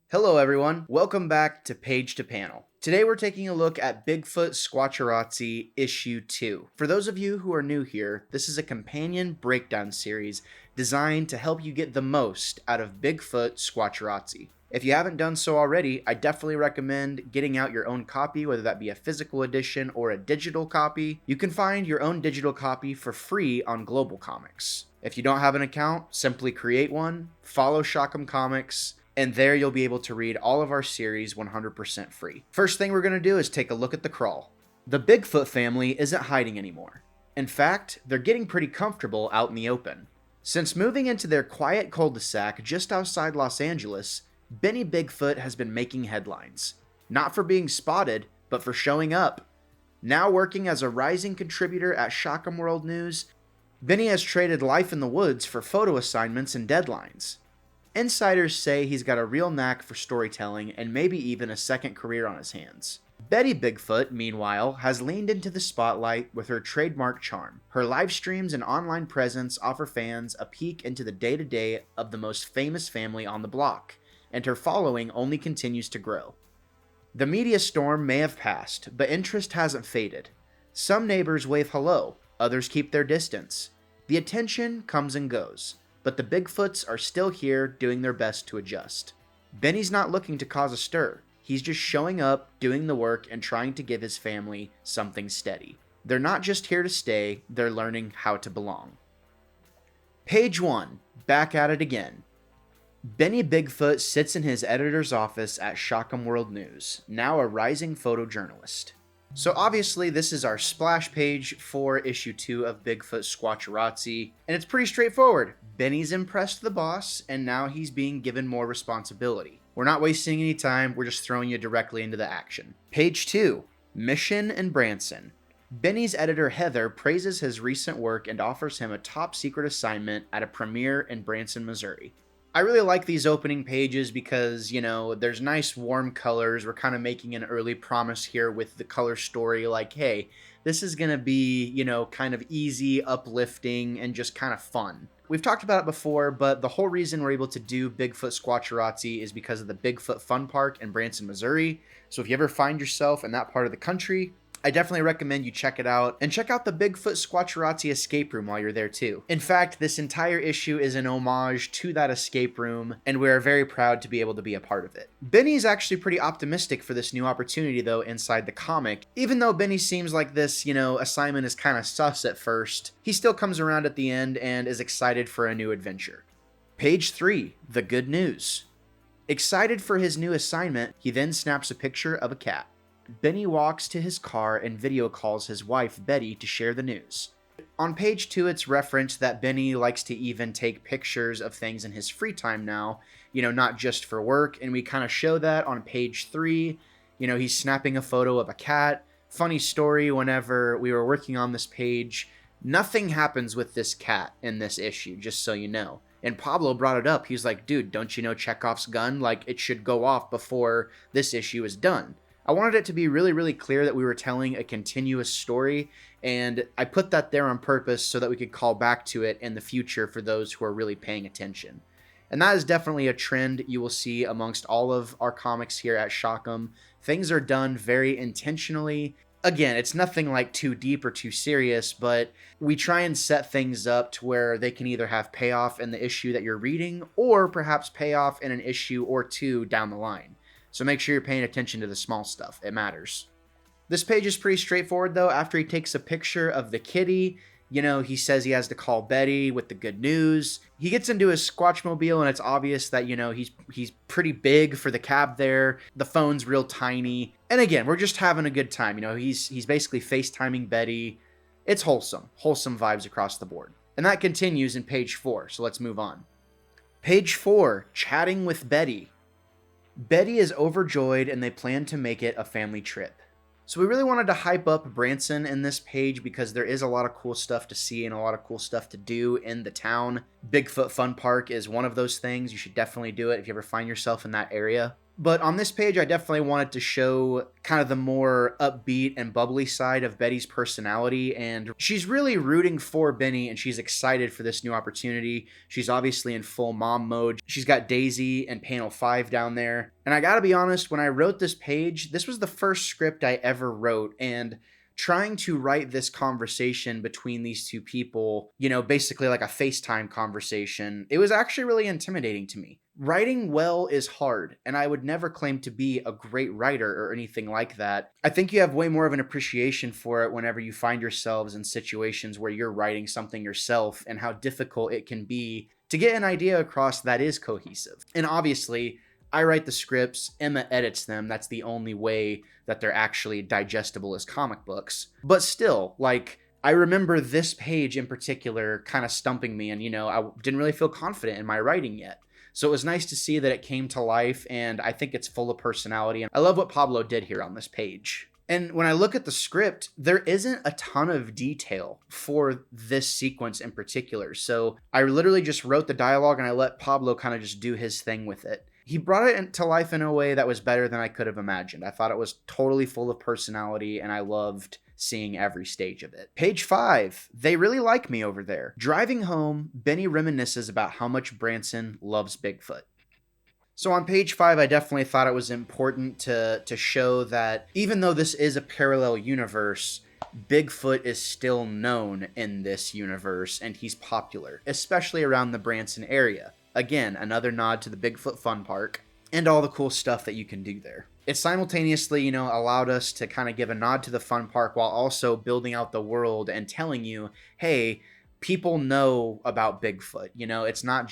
Hello everyone, welcome back to Page to Panel. Today we're taking a look at Bigfoot Squatcharazzi Issue 2. For those of you who are new here, this is a companion breakdown series designed to help you get the most out of Bigfoot Squatcharazzi. If you haven't done so already, I definitely recommend getting out your own copy, whether that be a physical edition or a digital copy. You can find your own digital copy for free on Global Comics. If you don't have an account, simply create one, follow HOGAN Comics, and there you'll be able to read all of our series 100% free. First thing we're going to do is take a look at the crawl. The Bigfoot family isn't hiding anymore. In fact, they're getting pretty comfortable out in the open. Since moving into their quiet cul-de-sac just outside Los Angeles, Benny Bigfoot has been making headlines. Not for being spotted, but for showing up. Now working as a rising contributor at HOGAN World News, Benny has traded life in the woods for photo assignments and deadlines. Insiders say he's got a real knack for storytelling and maybe even a second career on his hands. Betty Bigfoot, meanwhile, has leaned into the spotlight with her trademark charm. Her live streams and online presence offer fans a peek into the day-to-day of the most famous family on the block, and her following only continues to grow. The media storm may have passed, but interest hasn't faded. Some neighbors wave hello, others keep their distance. The attention comes and goes, but the Bigfoots are still here doing their best to adjust. Benny's not looking to cause a stir. He's just showing up, doing the work, and trying to give his family something steady. They're not just here to stay, they're learning how to belong. Page 1. Back at it again. Benny Bigfoot sits in his editor's office at HOGAN World News, now a rising photojournalist. So obviously this is our splash page for issue 2 of Bigfoot Squatcharazzi, and it's pretty straightforward. Benny's impressed the boss, and now he's being given more responsibility. We're not wasting any time, we're just throwing you directly into the action. Page 2, Mission in Branson. Benny's editor Heather praises his recent work and offers him a top secret assignment at a premiere in Branson, Missouri. I really like these opening pages because, there's nice warm colors. We're kind of making an early promise here with the color story, like, hey, this is going to be, kind of easy, uplifting, and just kind of fun. We've talked about it before, but the whole reason we're able to do Bigfoot Squatcharazzi is because of the Bigfoot Fun Park in Branson, Missouri. So if you ever find yourself in that part of the country, I definitely recommend you check it out, and check out the Bigfoot Squatcharazzi escape room while you're there too. In fact, this entire issue is an homage to that escape room, and we are very proud to be able to be a part of it. Benny's actually pretty optimistic for this new opportunity though inside the comic. Even though Benny seems like this, assignment is kind of sus at first, he still comes around at the end and is excited for a new adventure. Page 3, The Good News. Excited for his new assignment, he then snaps a picture of a cat. Benny walks to his car and video calls his wife, Betty, to share the news. On page 2, it's referenced that Benny likes to even take pictures of things in his free time now, not just for work, and we kind of show that on page 3. He's snapping a photo of a cat. Funny story, whenever we were working on this page, nothing happens with this cat in this issue, just so you know. And Pablo brought it up. He's like, dude, don't you know Chekhov's gun? Like, it should go off before this issue is done. I wanted it to be really, really clear that we were telling a continuous story, and I put that there on purpose so that we could call back to it in the future for those who are really paying attention. And that is definitely a trend you will see amongst all of our comics here at HOGAN. Things are done very intentionally. Again, it's nothing like too deep or too serious, but we try and set things up to where they can either have payoff in the issue that you're reading, or perhaps payoff in an issue or two down the line. So make sure you're paying attention to the small stuff. It matters. This page is pretty straightforward though. After he takes a picture of the kitty, he says he has to call Betty with the good news. He gets into his Squatchmobile and it's obvious that, he's pretty big for the cab there. The phone's real tiny. And again, we're just having a good time. He's basically FaceTiming Betty. It's wholesome vibes across the board. And that continues in page 4. So let's move on. Page 4, Chatting with Betty. Betty is overjoyed and they plan to make it a family trip. So we really wanted to hype up Branson in this page because there is a lot of cool stuff to see and a lot of cool stuff to do in the town. Bigfoot Fun Park is one of those things. You should definitely do it if you ever find yourself in that area. But on this page, I definitely wanted to show kind of the more upbeat and bubbly side of Betty's personality. And she's really rooting for Benny, and she's excited for this new opportunity. She's obviously in full mom mode. She's got Daisy and panel 5 down there. And I gotta be honest, when I wrote this page, this was the first script I ever wrote. And trying to write this conversation between these two people, basically like a FaceTime conversation, it was actually really intimidating to me. Writing well is hard, and I would never claim to be a great writer or anything like that. I think you have way more of an appreciation for it whenever you find yourselves in situations where you're writing something yourself and how difficult it can be to get an idea across that is cohesive. And obviously, I write the scripts, Emma edits them. That's the only way that they're actually digestible as comic books. But still, I remember this page in particular kind of stumping me, and, I didn't really feel confident in my writing yet. So it was nice to see that it came to life, and I think it's full of personality. I love what Pablo did here on this page. And when I look at the script, there isn't a ton of detail for this sequence in particular. So I literally just wrote the dialogue and I let Pablo kind of just do his thing with it. He brought it to life in a way that was better than I could have imagined. I thought it was totally full of personality, and I loved seeing every stage of it. Page 5. They really like me over there. Driving home, Benny reminisces about how much Branson loves Bigfoot. So on page 5, I definitely thought it was important to show that even though this is a parallel universe, Bigfoot is still known in this universe, and he's popular, especially around the Branson area. Again, another nod to the Bigfoot Fun Park and all the cool stuff that you can do there. It simultaneously, allowed us to kind of give a nod to the fun park while also building out the world and telling you, hey, people know about Bigfoot. It's not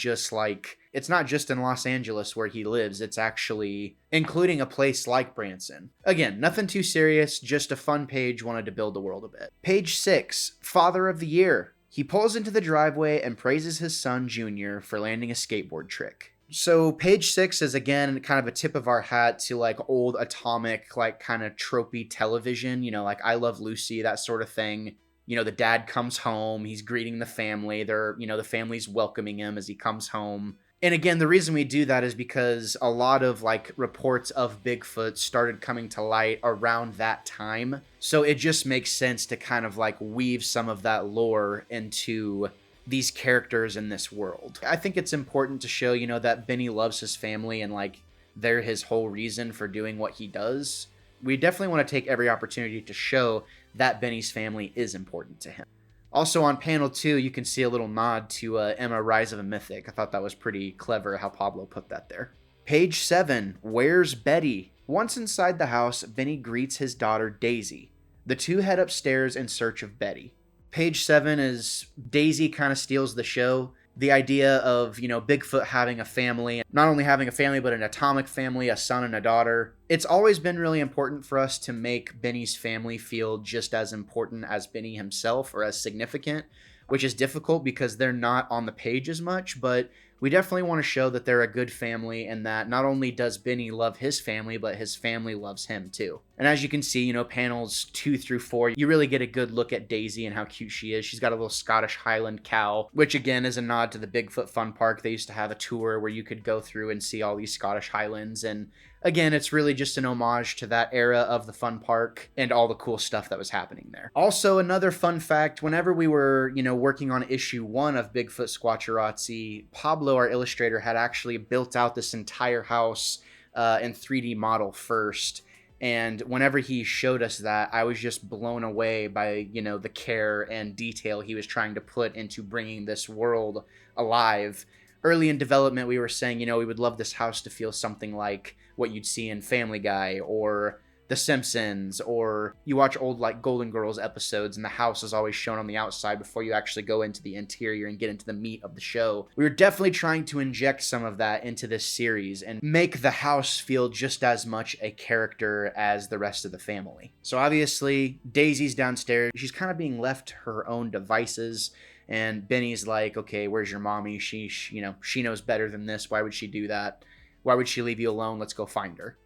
just in Los Angeles where he lives. It's actually including a place like Branson. Again, nothing too serious, just a fun page, wanted to build the world a bit. Page 6, Father of the Year. He pulls into the driveway and praises his son, Junior, for landing a skateboard trick. So page 6 is, again, kind of a tip of our hat to, old atomic, kind of tropey television, I Love Lucy, that sort of thing. The dad comes home, he's greeting the family, the family's welcoming him as he comes home. And again, the reason we do that is because a lot of reports of Bigfoot started coming to light around that time. So it just makes sense to kind of weave some of that lore into these characters in this world. I think it's important to show, that Benny loves his family and they're his whole reason for doing what he does. We definitely want to take every opportunity to show that Benny's family is important to him. Also on panel 2, you can see a little nod to Emma, Rise of a Mythic. I thought that was pretty clever how Pablo put that there. Page 7, Where's Betty? Once inside the house, Benny greets his daughter Daisy. The two head upstairs in search of Betty. Page 7 is Daisy kind of steals the show. The idea of, Bigfoot having a family, not only having a family, but an atomic family, a son and a daughter. It's always been really important for us to make Benny's family feel just as important as Benny himself, or as significant, which is difficult because they're not on the page as much, but we definitely want to show that they're a good family and that not only does Benny love his family, but his family loves him too. And as you can see, panels 2 through 4, you really get a good look at Daisy and how cute she is. She's got a little Scottish Highland cow, which again is a nod to the Bigfoot Fun Park. They used to have a tour where you could go through and see all these Scottish Highlands. And again, it's really just an homage to that era of the fun park and all the cool stuff that was happening there. Also, another fun fact, whenever we were, working on issue 1 of Bigfoot Squatcharazzi, Pablo, our illustrator, had actually built out this entire house in 3D model first. And whenever he showed us that, I was just blown away by, the care and detail he was trying to put into bringing this world alive. Early in development, we were saying, we would love this house to feel something like what you'd see in Family Guy or The Simpsons, or you watch old Golden Girls episodes and the house is always shown on the outside before you actually go into the interior and get into the meat of the show. We were definitely trying to inject some of that into this series and make the house feel just as much a character as the rest of the family. So obviously, Daisy's downstairs. She's kind of being left to her own devices. And Benny's like, okay, where's your mommy? She knows better than this. Why would she do that? Why would she leave you alone? Let's go find her.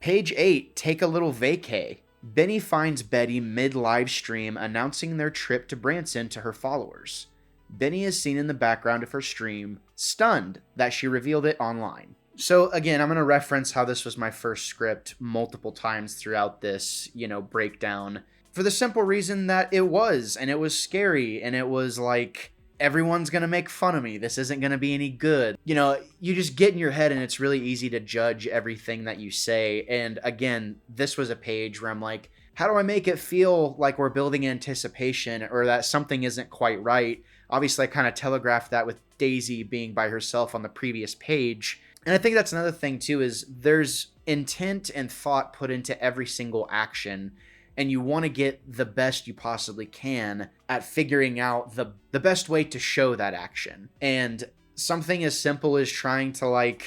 Page 8, Take a Little Vacay. Benny finds Betty mid-live stream announcing their trip to Branson to her followers. Benny is seen in the background of her stream, stunned that she revealed it online. So again, I'm going to reference how this was my first script multiple times throughout this, breakdown, for the simple reason that it was, and it was scary, and it was like, everyone's going to make fun of me. This isn't going to be any good. You just get in your head and it's really easy to judge everything that you say. And again, this was a page where I'm like, how do I make it feel like we're building anticipation or that something isn't quite right? Obviously, I kind of telegraphed that with Daisy being by herself on the previous page. And I think that's another thing too, is there's intent and thought put into every single action. And you want to get the best you possibly can at figuring out the best way to show that action. And something as simple as trying to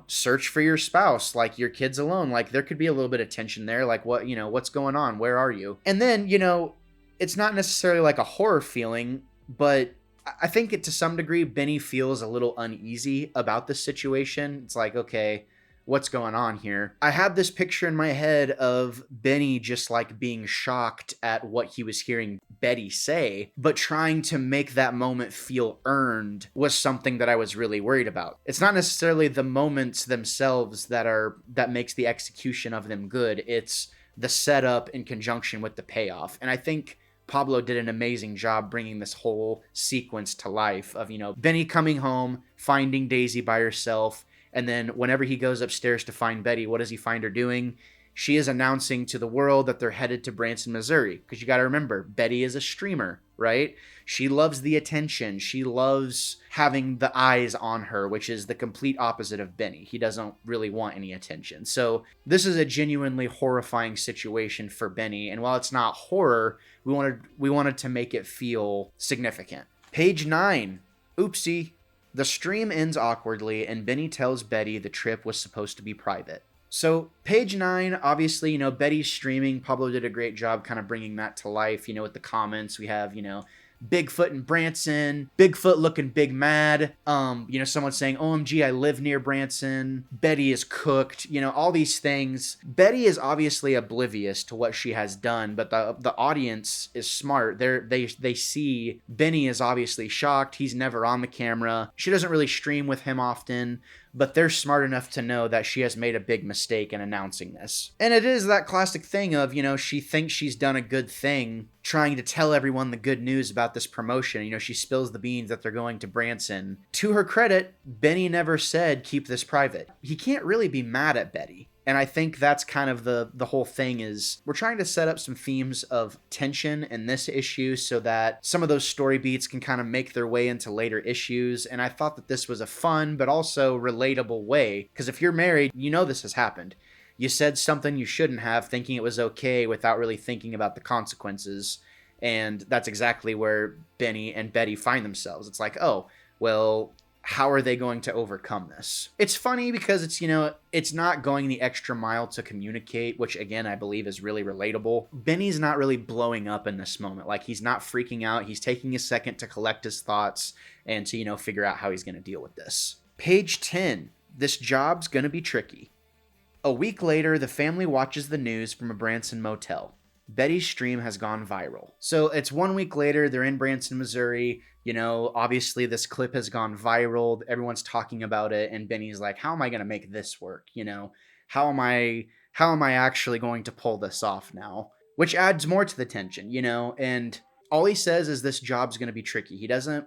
search for your spouse, like your kid's alone. Like there could be a little bit of tension there. Like what's going on? Where are you? And then, it's not necessarily like a horror feeling, but I think to some degree, Benny feels a little uneasy about this situation. It's like, okay, what's going on here? I had this picture in my head of Benny just like being shocked at what he was hearing Betty say, but trying to make that moment feel earned was something that I was really worried about. It's not necessarily the moments themselves that makes the execution of them good. It's the setup in conjunction with the payoff. And I think Pablo did an amazing job bringing this whole sequence to life of, Benny coming home, finding Daisy by herself. And then whenever he goes upstairs to find Betty, what does he find her doing? She is announcing to the world that they're headed to Branson, Missouri. Because you got to remember, Betty is a streamer, right? She loves the attention. She loves having the eyes on her, which is the complete opposite of Benny. He doesn't really want any attention. So this is a genuinely horrifying situation for Benny. And while it's not horror, we wanted to make it feel significant. Page 9. Oopsie. The stream ends awkwardly, and Benny tells Betty the trip was supposed to be private. So, page 9, obviously, Betty's streaming. Pablo did a great job kind of bringing that to life. With the comments, we have, Bigfoot and Branson, Bigfoot looking big mad, someone saying, OMG, I live near Branson, Betty is cooked, all these things. Betty is obviously oblivious to what she has done, but the audience is smart. They see Benny is obviously shocked. He's never on the camera. She doesn't really stream with him often, but they're smart enough to know that she has made a big mistake in announcing this. And it is that classic thing of, she thinks she's done a good thing, trying to tell everyone the good news about this promotion. She spills the beans that they're going to Branson. To her credit, Benny never said, keep this private. He can't really be mad at Betty. And I think that's kind of the whole thing is we're trying to set up some themes of tension in this issue so that some of those story beats can kind of make their way into later issues. And I thought that this was a fun but also relatable way. Because if you're married, this has happened. You said something you shouldn't have, thinking it was okay without really thinking about the consequences. And that's exactly where Benny and Betty find themselves. It's like, oh, well, how are they going to overcome this? It's funny because it's not going the extra mile to communicate, which again, I believe is really relatable. Benny's not really blowing up in this moment. Like he's not freaking out. He's taking a second to collect his thoughts and to, figure out how he's going to deal with this. Page 10. This job's going to be tricky. A week later, the family watches the news from a Branson motel. Betty's stream has gone viral. So it's 1 week later, they're in Branson, Missouri. Obviously this clip has gone viral. Everyone's talking about it. And Benny's like, how am I going to make this work? How am I actually going to pull this off now? Which adds more to the tension, and all he says is this job's going to be tricky. He doesn't,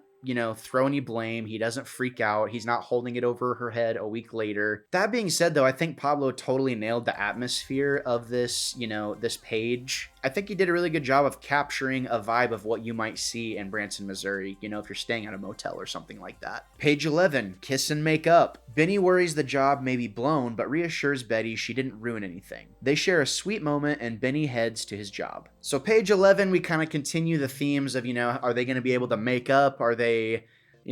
throw any blame. He doesn't freak out. He's not holding it over her head a week later. That being said, though, I think Pablo totally nailed the atmosphere of this, this page. I think he did a really good job of capturing a vibe of what you might see in Branson, Missouri, if you're staying at a motel or something like that. Page 11, kiss and make up. Benny worries the job may be blown, but reassures Betty she didn't ruin anything. They share a sweet moment, and Benny heads to his job. So page 11, we kind of continue the themes of, are they going to be able to make up? Are they,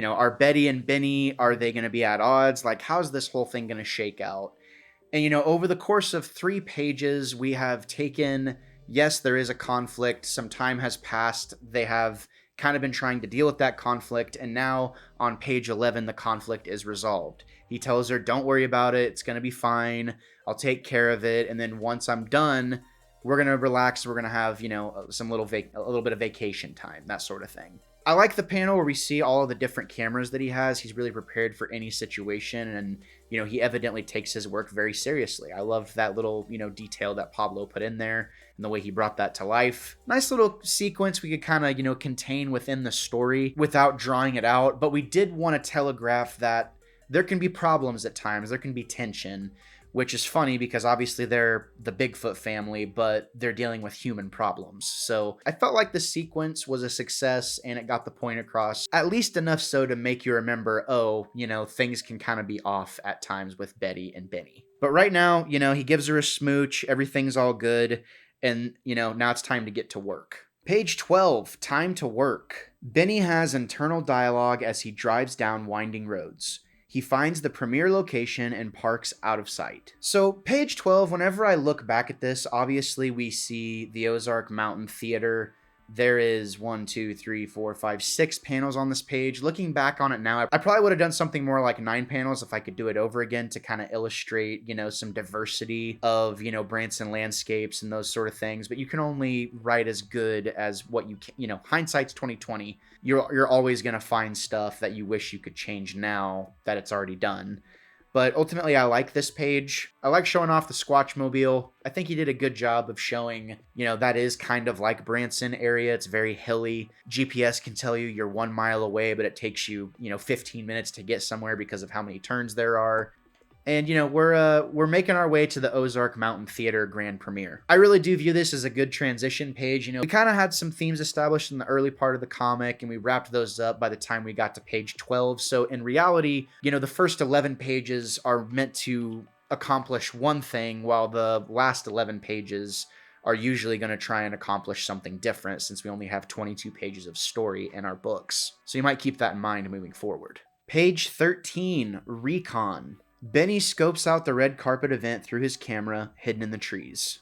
are Betty and Benny, are they going to be at odds? Like, how's this whole thing going to shake out? And, over the course of 3 pages, we have taken... Yes, there is a conflict. Some time has passed. They have kind of been trying to deal with that conflict. And now on page 11, the conflict is resolved. He tells her, don't worry about it. It's going to be fine. I'll take care of it. And then once I'm done, we're going to relax. We're going to have, a little bit of vacation time, that sort of thing. I like the panel where we see all of the different cameras that he has. He's really prepared for any situation, and, he evidently takes his work very seriously. I loved that little, detail that Pablo put in there and the way he brought that to life. Nice little sequence we could kind of, contain within the story without drawing it out, but we did want to telegraph that there can be problems at times, there can be tension, which is funny because obviously they're the Bigfoot family, but they're dealing with human problems. So I felt like the sequence was a success and it got the point across, at least enough so to make you remember, things can kind of be off at times with Betty and Benny. But right now, he gives her a smooch, everything's all good, and, now it's time to get to work. Page 12, time to work. Benny has internal dialogue as he drives down winding roads. He finds the premier location and parks out of sight. So page 12, whenever I look back at this, obviously we see the Ozark Mountain Theater. There is 6 panels on this page. Looking back on it now, I probably would have done something more like 9 panels if I could do it over again to kind of illustrate, some diversity of, Branson landscapes and those sort of things. But you can only write as good as what you can, hindsight's 2020. You're always going to find stuff that you wish you could change now that it's already done. But ultimately, I like this page. I like showing off the Squatchmobile. I think he did a good job of showing, that is kind of like Branson area. It's very hilly. GPS can tell you you're 1 mile away, but it takes you, 15 minutes to get somewhere because of how many turns there are. And, we're making our way to the Ozark Mountain Theater grand premiere. I really do view this as a good transition page. We kind of had some themes established in the early part of the comic, and we wrapped those up by the time we got to page 12. So in reality, the first 11 pages are meant to accomplish one thing, while the last 11 pages are usually going to try and accomplish something different, since we only have 22 pages of story in our books. So you might keep that in mind moving forward. Page 13, Recon. Benny scopes out the red carpet event through his camera, hidden in the trees.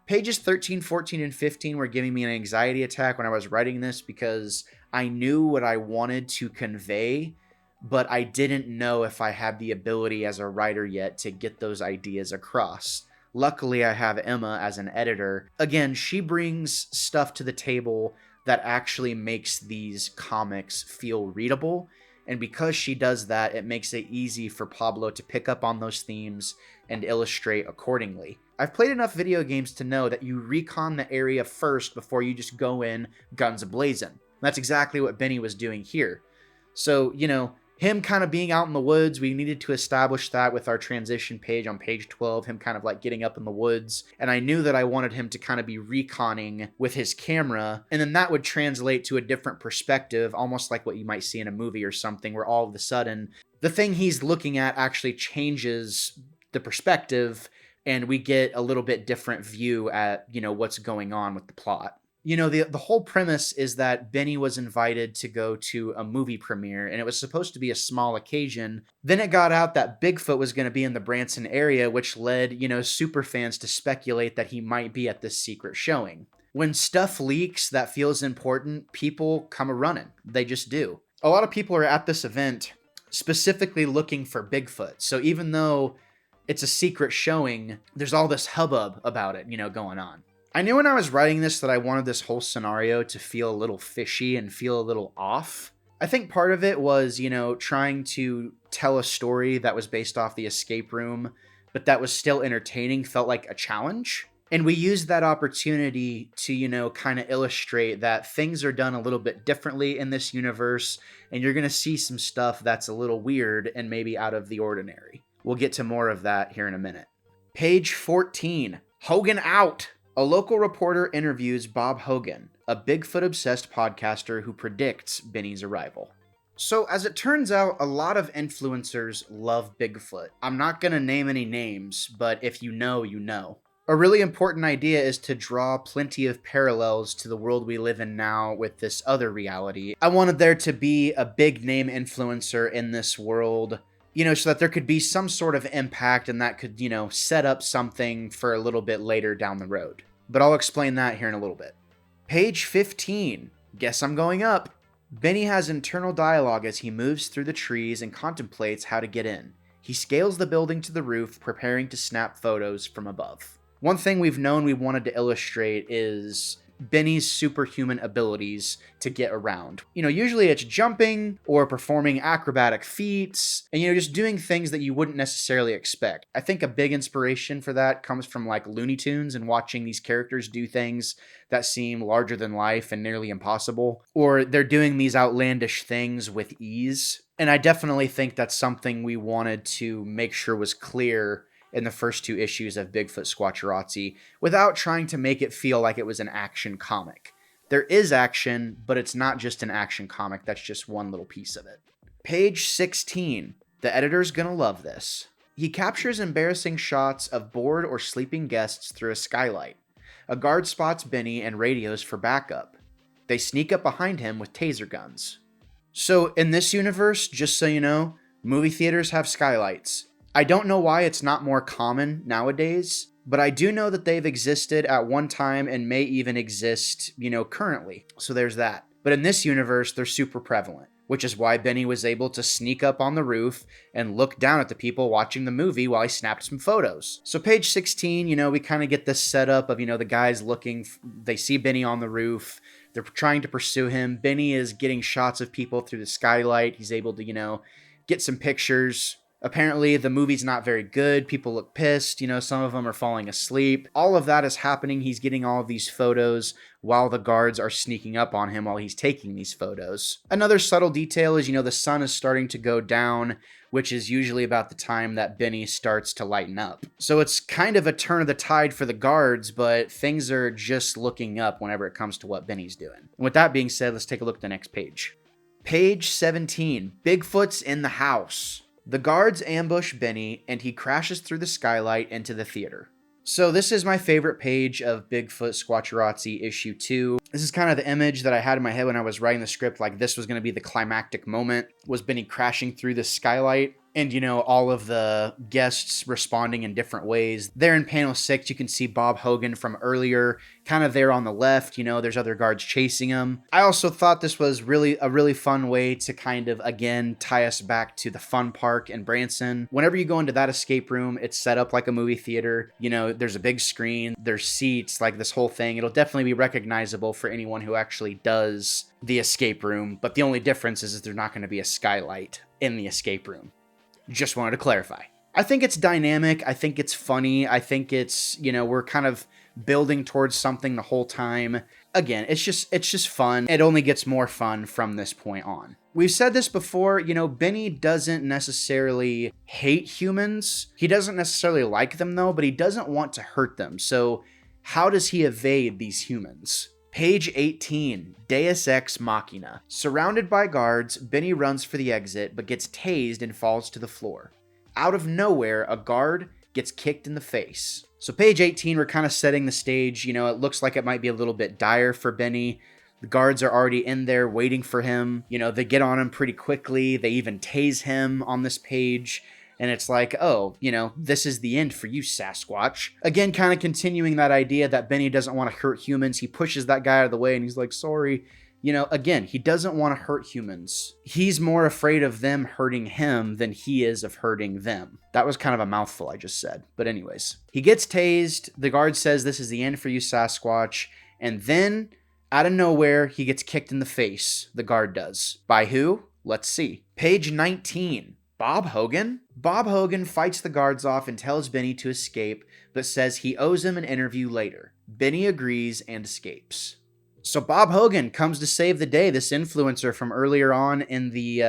Pages 13, 14, and 15 were giving me an anxiety attack when I was writing this because I knew what I wanted to convey, but I didn't know if I had the ability as a writer yet to get those ideas across. Luckily, I have Emma as an editor. Again, she brings stuff to the table that actually makes these comics feel readable. And because she does that, it makes it easy for Pablo to pick up on those themes and illustrate accordingly. I've played enough video games to know that you recon the area first before you just go in guns a-blazing. That's exactly what Benny was doing here. So, him kind of being out in the woods, we needed to establish that with our transition page on page 12, him kind of like getting up in the woods. And I knew that I wanted him to kind of be reconning with his camera. And then that would translate to a different perspective, almost like what you might see in a movie or something, where all of a sudden the thing he's looking at actually changes the perspective and we get a little bit different view at, what's going on with the plot. The whole premise is that Benny was invited to go to a movie premiere, and it was supposed to be a small occasion. Then it got out that Bigfoot was going to be in the Branson area, which led, super fans to speculate that he might be at this secret showing. When stuff leaks that feels important, people come a-running. They just do. A lot of people are at this event specifically looking for Bigfoot. So even though it's a secret showing, there's all this hubbub about it, going on. I knew when I was writing this that I wanted this whole scenario to feel a little fishy and feel a little off. I think part of it was, trying to tell a story that was based off the escape room, but that was still entertaining, felt like a challenge. And we used that opportunity to, kind of illustrate that things are done a little bit differently in this universe, and you're going to see some stuff that's a little weird and maybe out of the ordinary. We'll get to more of that here in a minute. Page 14, Hogan Out. A local reporter interviews Bob Hogan, a Bigfoot-obsessed podcaster who predicts Benny's arrival. So, as it turns out, a lot of influencers love Bigfoot. I'm not going to name any names, but if you know, you know. A really important idea is to draw plenty of parallels to the world we live in now with this other reality. I wanted there to be a big name influencer in this world, so that there could be some sort of impact and that could, set up something for a little bit later down the road. But I'll explain that here in a little bit. Page 15. Guess I'm going up. Benny has internal dialogue as he moves through the trees and contemplates how to get in. He scales the building to the roof, preparing to snap photos from above. One thing we've known we wanted to illustrate is Benny's superhuman abilities to get around. Usually it's jumping or performing acrobatic feats and, just doing things that you wouldn't necessarily expect. I think a big inspiration for that comes from like Looney Tunes and watching these characters do things that seem larger than life and nearly impossible, or they're doing these outlandish things with ease. And I definitely think that's something we wanted to make sure was clear in the first 2 issues of Bigfoot Squatcharazzi without trying to make it feel like it was an action comic. There is action, but it's not just an action comic. That's just one little piece of it. Page 16. The editor's gonna love this. He captures embarrassing shots of bored or sleeping guests through a skylight. A guard spots Benny and radios for backup. They sneak up behind him with taser guns. So in this universe, just so you know, movie theaters have skylights. I don't know why it's not more common nowadays, but I do know that they've existed at one time and may even exist, currently. So there's that. But in this universe, they're super prevalent, which is why Benny was able to sneak up on the roof and look down at the people watching the movie while he snapped some photos. So page 16, we kind of get this setup of, the guys looking, they see Benny on the roof. They're trying to pursue him. Benny is getting shots of people through the skylight. He's able to, get some pictures. Apparently, the movie's not very good. People look pissed. Some of them are falling asleep. All of that is happening. He's getting all of these photos while the guards are sneaking up on him while he's taking these photos. Another subtle detail is, the sun is starting to go down, which is usually about the time that Benny starts to lighten up. So it's kind of a turn of the tide for the guards, but things are just looking up whenever it comes to what Benny's doing. And with that being said, let's take a look at the next page. Page 17. Bigfoot's in the house. The guards ambush Benny, and he crashes through the skylight into the theater. So this is my favorite page of Bigfoot Squatcharazzi issue 2. This is kind of the image that I had in my head when I was writing the script, like this was going to be the climactic moment, was Benny crashing through the skylight. And, all of the guests responding in different ways. There in panel 6, you can see Bob Hogan from earlier, kind of there on the left. There's other guards chasing him. I also thought this was a really fun way to kind of, again, tie us back to the fun park in Branson. Whenever you go into that escape room, it's set up like a movie theater. There's a big screen, there's seats, like this whole thing. It'll definitely be recognizable for anyone who actually does the escape room. But the only difference is there's not going to be a skylight in the escape room. Just wanted to clarify. I think it's dynamic. I think it's funny. I think it's, we're kind of building towards something the whole time. Again, it's just fun. It only gets more fun from this point on. We've said this before, Benny doesn't necessarily hate humans. He doesn't necessarily like them though, but he doesn't want to hurt them. So how does he evade these humans? Page 18, Deus Ex Machina. Surrounded by guards, Benny runs for the exit, but gets tased and falls to the floor. Out of nowhere, a guard gets kicked in the face. So page 18, we're kind of setting the stage. It looks like it might be a little bit dire for Benny. The guards are already in there waiting for him. They get on him pretty quickly. They even tase him on this page. And it's like, oh, this is the end for you, Sasquatch. Again, kind of continuing that idea that Benny doesn't want to hurt humans. He pushes that guy out of the way and he's like, sorry. Again, he doesn't want to hurt humans. He's more afraid of them hurting him than he is of hurting them. That was kind of a mouthful I just said. But anyways, he gets tased. The guard says, this is the end for you, Sasquatch. And then, out of nowhere, he gets kicked in the face. The guard does. By who? Let's see. Page 19. Bob Hogan? Bob Hogan fights the guards off and tells Benny to escape, but says he owes him an interview later. Benny agrees and escapes. So Bob Hogan comes to save the day. This influencer from earlier on in the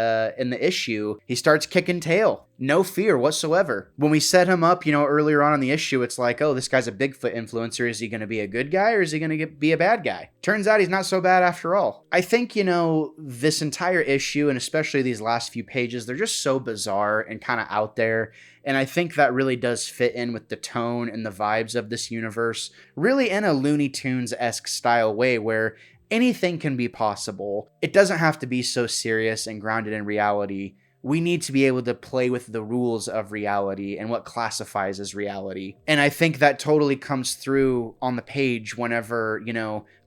issue, he starts kicking tail. No fear whatsoever. When we set him up, earlier on in the issue, it's like, oh, this guy's a Bigfoot influencer. Is he going to be a good guy or is he going to be a bad guy? Turns out he's not so bad after all. I think, this entire issue, and especially these last few pages, they're just so bizarre and kind of out there. And I think that really does fit in with the tone and the vibes of this universe, really in a Looney Tunes-esque style way where anything can be possible. It doesn't have to be so serious and grounded in reality. We need to be able to play with the rules of reality and what classifies as reality. And I think that totally comes through on the page whenever,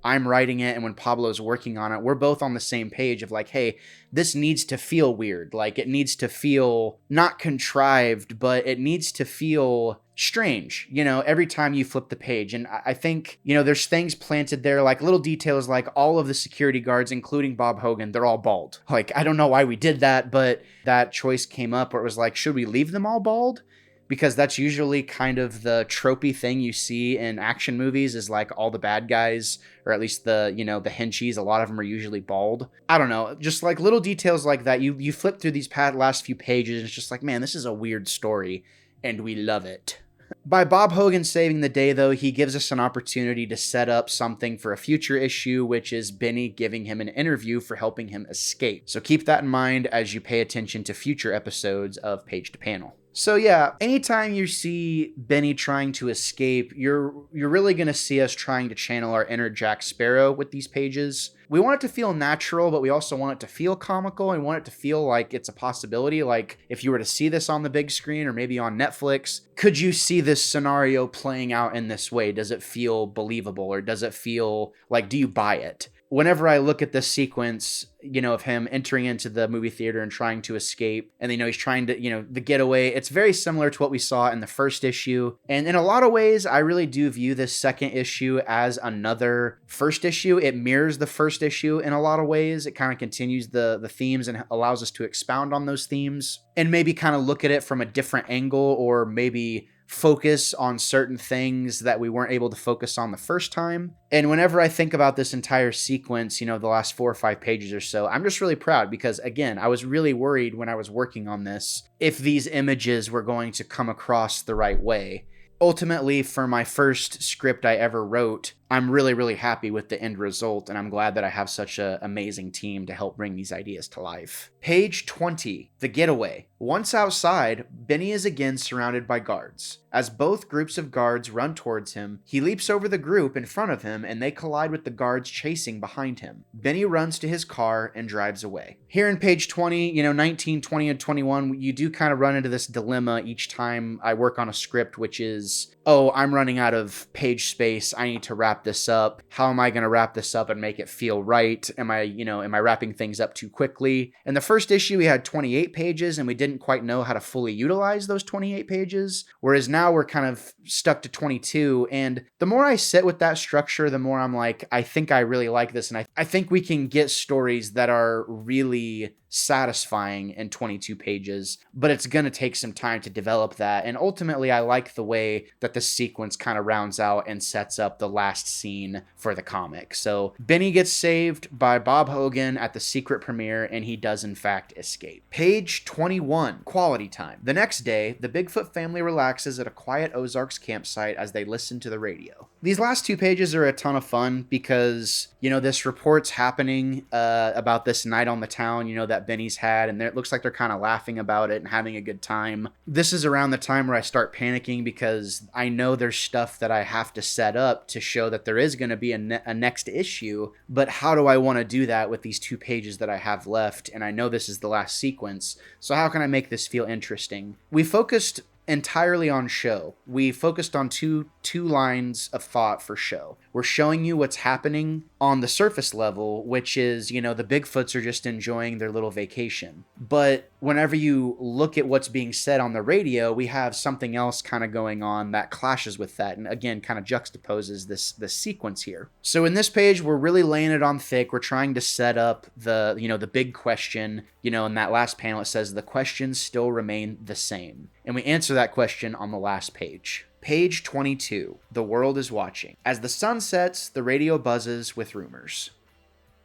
I'm writing it and when Pablo's working on it. We're both on the same page of like, hey, this needs to feel weird. Like it needs to feel not contrived, but it needs to feel strange, every time you flip the page. And I think, there's things planted there, like little details, like all of the security guards, including Bob Hogan, they're all bald. Like, I don't know why we did that, but that choice came up where it was like, should we leave them all bald? Because that's usually kind of the tropey thing you see in action movies, is like all the bad guys, or at least the henchies, a lot of them are usually bald. I don't know, just like little details like that. You flip through these last few pages, and it's just like, man, this is a weird story, and we love it. By Bob Hogan saving the day, though, he gives us an opportunity to set up something for a future issue, which is Benny giving him an interview for helping him escape. So keep that in mind as you pay attention to future episodes of Page to Panel. So yeah, anytime you see Benny trying to escape, you're really going to see us trying to channel our inner Jack Sparrow with these pages. We want it to feel natural, but we also want it to feel comical, and we want it to feel like it's a possibility. Like, if you were to see this on the big screen or maybe on Netflix, could you see this scenario playing out in this way? Does it feel believable, or does it feel like, do you buy it? Whenever I look at this sequence, of him entering into the movie theater and trying to escape, and he's trying to, the getaway, it's very similar to what we saw in the first issue. And in a lot of ways, I really do view this second issue as another first issue. It mirrors the first issue in a lot of ways. It kind of continues the themes and allows us to expound on those themes and maybe kind of look at it from a different angle, or maybe focus on certain things that we weren't able to focus on the first time. And whenever I think about this entire sequence, the last 4 or 5 pages or so, I'm just really proud because, again, I was really worried when I was working on this if these images were going to come across the right way. Ultimately, for my first script I ever wrote, I'm really, really happy with the end result, and I'm glad that I have such an amazing team to help bring these ideas to life. Page 20, The Getaway. Once outside, Benny is again surrounded by guards. As both groups of guards run towards him, he leaps over the group in front of him, and they collide with the guards chasing behind him. Benny runs to his car and drives away. Here in page 20, 19, 20, and 21, you do kind of run into this dilemma each time I work on a script, which is, oh, I'm running out of page space. I need to wrap this up. How am I going to wrap this up and make it feel right? Am I wrapping things up too quickly? In the first issue, we had 28 pages and we didn't quite know how to fully utilize those 28 pages. Whereas now we're kind of stuck to 22. And the more I sit with that structure, the more I'm like, I think I really like this. And I think we can get stories that are really satisfying in 22 pages, but it's going to take some time to develop that. And ultimately, I like the way that the sequence kind of rounds out and sets up the last scene for the comic. So Benny gets saved by Bob Hogan at the secret premiere, and he does in fact escape. Page 21, Quality Time. The next day, the Bigfoot family relaxes at a quiet Ozarks campsite as they listen to the radio. These last 2 pages are a ton of fun because, this report's happening about this night on the town, that Benny's had, and it looks like they're kind of laughing about it and having a good time. This is around the time where I start panicking because I know there's stuff that I have to set up to show that there is going to be a next issue, but how do I want to do that with these 2 pages that I have left? And I know this is the last sequence, so how can I make this feel interesting? We focused entirely on show. We focused on two lines of thought for show. We're showing you what's happening on the surface level, which is, the Bigfoots are just enjoying their little vacation. But whenever you look at what's being said on the radio, we have something else kind of going on that clashes with that, and again, kind of juxtaposes this sequence here. So in this page, we're really laying it on thick. We're trying to set up the big question. In that last panel, it says the questions still remain the same. And we answer that question on the last page. Page 22, The World is Watching. As the sun sets, the radio buzzes with rumors.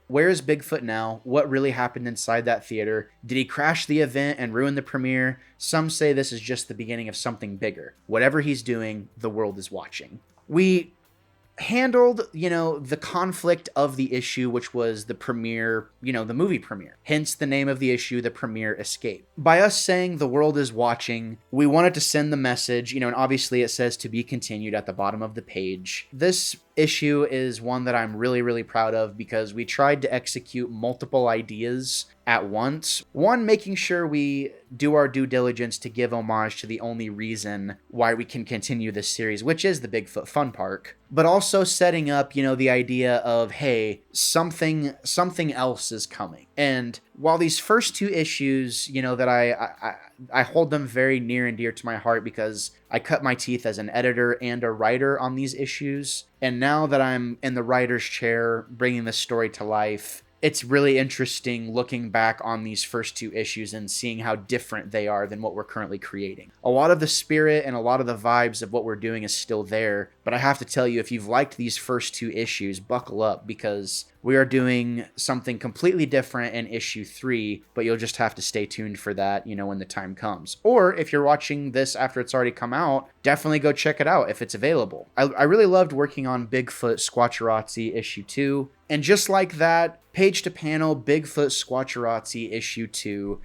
Where is Bigfoot now? What really happened inside that theater? Did he crash the event and ruin the premiere? Some say this is just the beginning of something bigger. Whatever he's doing, the world is watching. We handled, the conflict of the issue, which was the premiere, the movie premiere. Hence the name of the issue, The Premiere Escape. By us saying the world is watching, we wanted to send the message, and obviously it says to be continued at the bottom of the page. This issue is one that I'm really, really proud of because we tried to execute multiple ideas at once. One, making sure we do our due diligence to give homage to the only reason why we can continue this series, which is the Bigfoot Fun Park, but also setting up, the idea of, hey, something else is coming. And while these first 2 issues, that I hold them very near and dear to my heart because I cut my teeth as an editor and a writer on these issues. And now that I'm in the writer's chair bringing this story to life, it's really interesting looking back on these first 2 issues and seeing how different they are than what we're currently creating. A lot of the spirit and a lot of the vibes of what we're doing is still there, but I have to tell you, if you've liked these first 2 issues, buckle up because we are doing something completely different in issue 3, but you'll just have to stay tuned for that, when the time comes. Or if you're watching this after it's already come out, definitely go check it out if it's available. I really loved working on Bigfoot Squatcharazzi issue 2. And just like that, page to panel, Bigfoot Squatcharazzi issue 2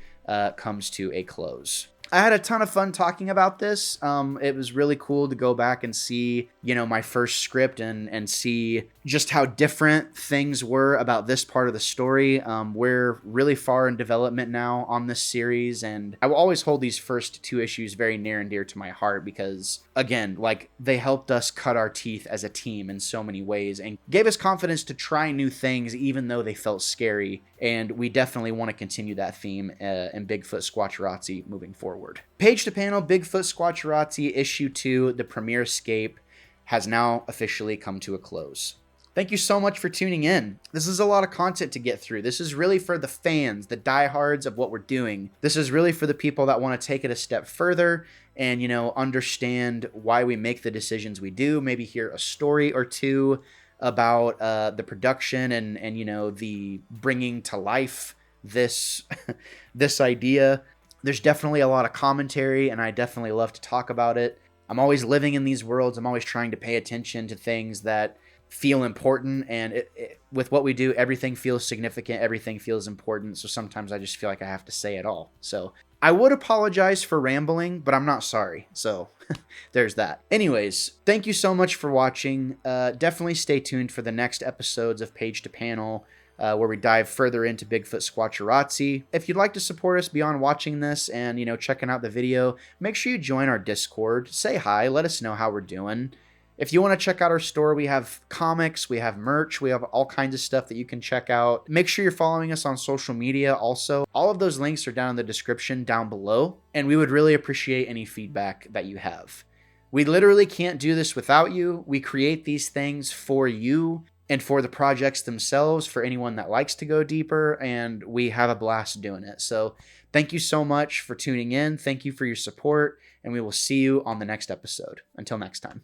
comes to a close. I had a ton of fun talking about this. It was really cool to go back and see, my first script and see just how different things were about this part of the story. We're really far in development now on this series, and I will always hold these first 2 issues very near and dear to my heart because, again, they helped us cut our teeth as a team in so many ways and gave us confidence to try new things even though they felt scary, and we definitely want to continue that theme in Bigfoot Squatcharazzi moving forward. Page to panel, Bigfoot Squatcharazzi issue 2, the premiere escape, has now officially come to a close. Thank you so much for tuning in. This is a lot of content to get through. This is really for the fans, the diehards of what we're doing. This is really for the people that want to take it a step further and, understand why we make the decisions we do, maybe hear a story or 2 about the production and the bringing to life this this idea. There's definitely a lot of commentary, and I definitely love to talk about it. I'm always living in these worlds. I'm always trying to pay attention to things that feel important, and with what we do, everything feels significant, everything feels important, so sometimes I just feel like I have to say it all. So I would apologize for rambling, but I'm not sorry, so there's that. Anyways, thank you so much for watching. Definitely stay tuned for the next episodes of Page to Panel, where we dive further into Bigfoot Squatcharazzi. If you'd like to support us beyond watching this and, checking out the video, make sure you join our Discord. Say hi, let us know how we're doing. If you want to check out our store, we have comics, we have merch, we have all kinds of stuff that you can check out. Make sure you're following us on social media also. All of those links are down in the description down below, and we would really appreciate any feedback that you have. We literally can't do this without you. We create these things for you and for the projects themselves, for anyone that likes to go deeper, and we have a blast doing it. So thank you so much for tuning in. Thank you for your support, and we will see you on the next episode. Until next time.